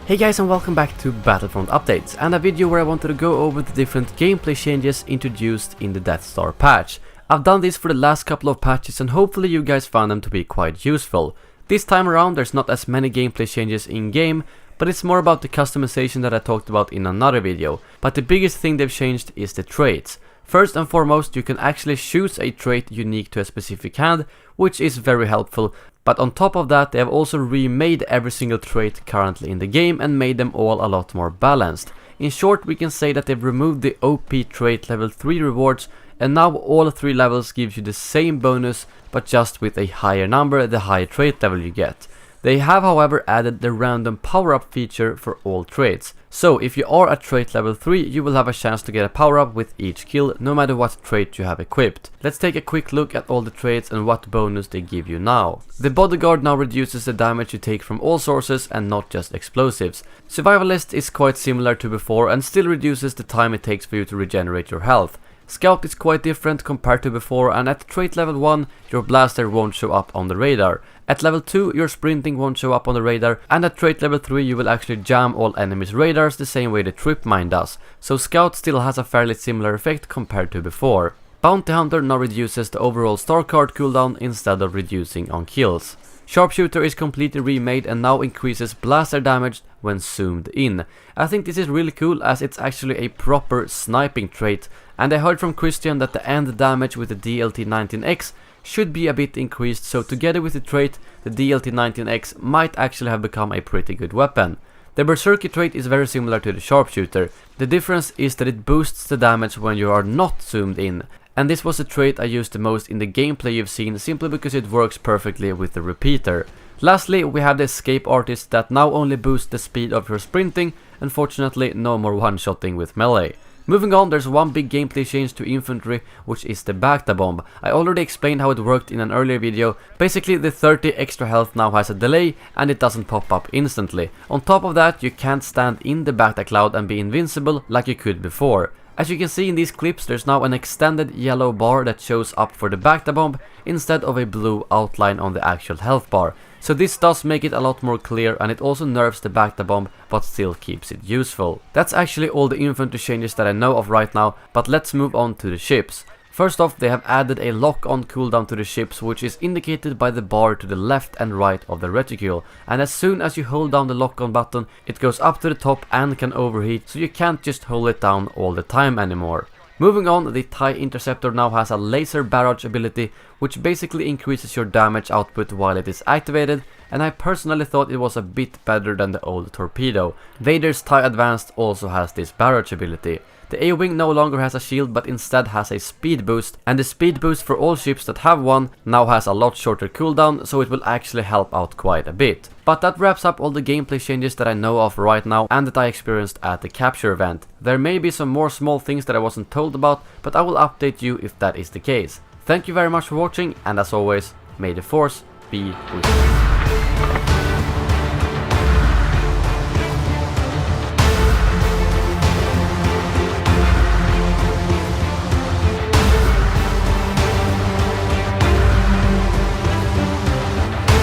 Hey guys, and welcome back to Battlefront Updates, and a video where I wanted to go over the different gameplay changes introduced in the Death Star patch. I've done this for the last couple of patches and hopefully you guys found them to be quite useful. This time around there's not as many gameplay changes in game, but it's more about the customization that I talked about in another video. But the biggest thing they've changed is the traits. First and foremost, you can actually choose a trait unique to a specific hand, which is very helpful. But on top of that, they have also remade every single trait currently in the game and made them all a lot more balanced. In short, we can say that they've removed the OP trait level 3 rewards, and now all 3 levels gives you the same bonus, but just with a higher number the higher trait level you get. They have however added the random power-up feature for all traits. So if you are at trait level 3, you will have a chance to get a power-up with each kill, no matter what trait you have equipped. Let's take a quick look at all the traits and what bonus they give you now. The Bodyguard now reduces the damage you take from all sources and not just explosives. Survivalist is quite similar to before and still reduces the time it takes for you to regenerate your health. Scout is quite different compared to before, and at trait level 1 your blaster won't show up on the radar. At level 2 your sprinting won't show up on the radar, and at trait level 3 you will actually jam all enemies' radars the same way the trip mine does. So Scout still has a fairly similar effect compared to before. Bounty Hunter now reduces the overall star card cooldown instead of reducing on kills. Sharpshooter is completely remade and now increases blaster damage when zoomed in. I think this is really cool as it's actually a proper sniping trait, and I heard from Christian that the end damage with the DLT-19X should be a bit increased, so together with the trait, the DLT-19X might actually have become a pretty good weapon. The Berserker trait is very similar to the Sharpshooter. The difference is that it boosts the damage when you are not zoomed in. And this was the trait I used the most in the gameplay you've seen, simply because it works perfectly with the repeater. Lastly, we have the Escape Artist that now only boosts the speed of your sprinting, unfortunately no more one-shotting with melee. Moving on, there's one big gameplay change to infantry, which is the Bacta Bomb. I already explained how it worked in an earlier video. Basically, the 30 extra health now has a delay and it doesn't pop up instantly. On top of that, you can't stand in the Bacta cloud and be invincible like you could before. As you can see in these clips, there's now an extended yellow bar that shows up for the Bacta Bomb instead of a blue outline on the actual health bar. So this does make it a lot more clear, and it also nerfs the Bacta Bomb but still keeps it useful. That's actually all the infantry changes that I know of right now, but let's move on to the ships. First off, they have added a lock-on cooldown to the ships, which is indicated by the bar to the left and right of the reticule, and as soon as you hold down the lock-on button, it goes up to the top and can overheat, so you can't just hold it down all the time anymore. Moving on, the TIE Interceptor now has a laser barrage ability, which basically increases your damage output while it is activated, and I personally thought it was a bit better than the old torpedo. Vader's TIE Advanced also has this barrage ability. The A-Wing no longer has a shield but instead has a speed boost, and the speed boost for all ships that have one now has a lot shorter cooldown, so it will actually help out quite a bit. But that wraps up all the gameplay changes that I know of right now and that I experienced at the capture event. There may be some more small things that I wasn't told about, but I will update you if that is the case. Thank you very much for watching, and as always, may the Force be with you.